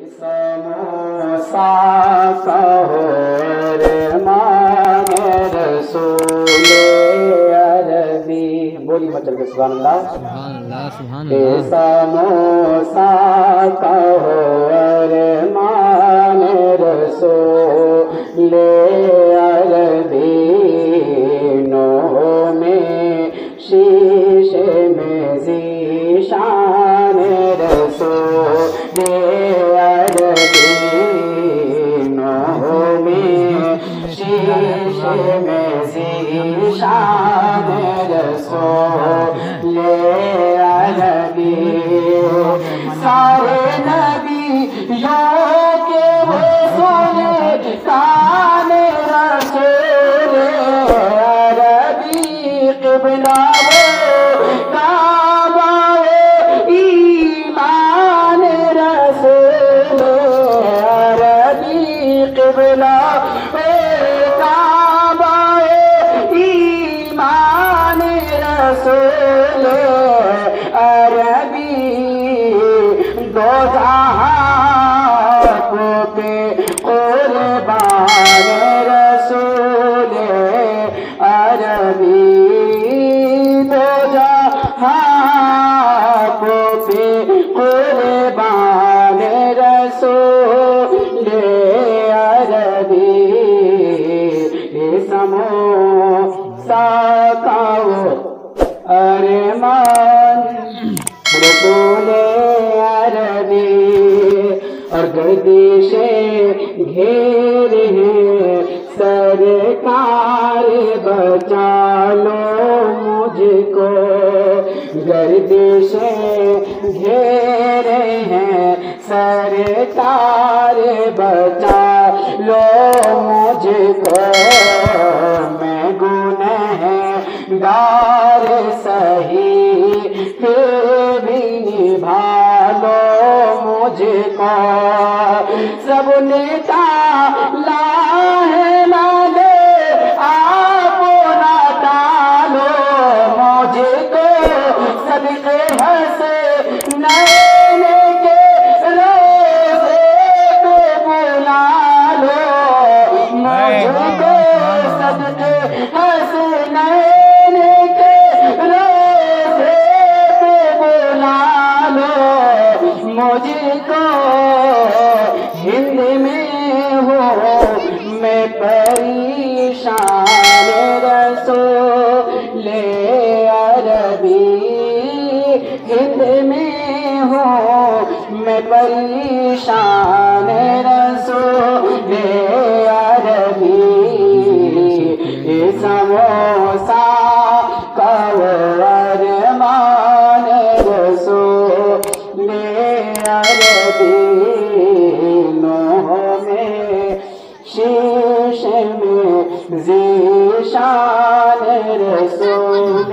समोसा कहो अरमान रसूल अरबी। बोली मत चल के सुभान अल्लाह सुभान अल्लाह सुभान अल्लाह। समोसा कहो अरमान रसूल अरबी। नौ में शीशे में ज़ीशान रसूल अरबी। नौ में शीशे में ज़ीशान रसूल अरबी। सारे नबियों के वो सोने कान रसूल अरबी। क़िबला वो काबा वो ईमान रसूल अरबी। क़िबला वो काबा वो ईमान रसूल अरबी। दो जहां पे कुर्बान रसूल अरबी। दो जहां पे कुर्बान रसूल अरबी। समोसा खाओ अरमान रसूल अरबी। और गर्दिशे घेरे हैं सरकार बचा लो मुझको। गर्दिशे घेरे हैं सरकार बचा लो मुझको। मैं गुनहगार सही फिर भी निभा लो मुझको। सब नेता लाहे ना दे आप ना टालो मुझको। सदके हंसे नैन के रोज़े पे बुला लो मुझको। सदके हंसे नैन के रोज़े पे बुला लो मुझको। हिंद में हो मैं परेशान रसूल अरबी। हिंद में हो मैं परेशान रसूल अरबी। समोसा कहो अरमान रसूल अरबी। नौ में शीशे में ज़ीशान रसूल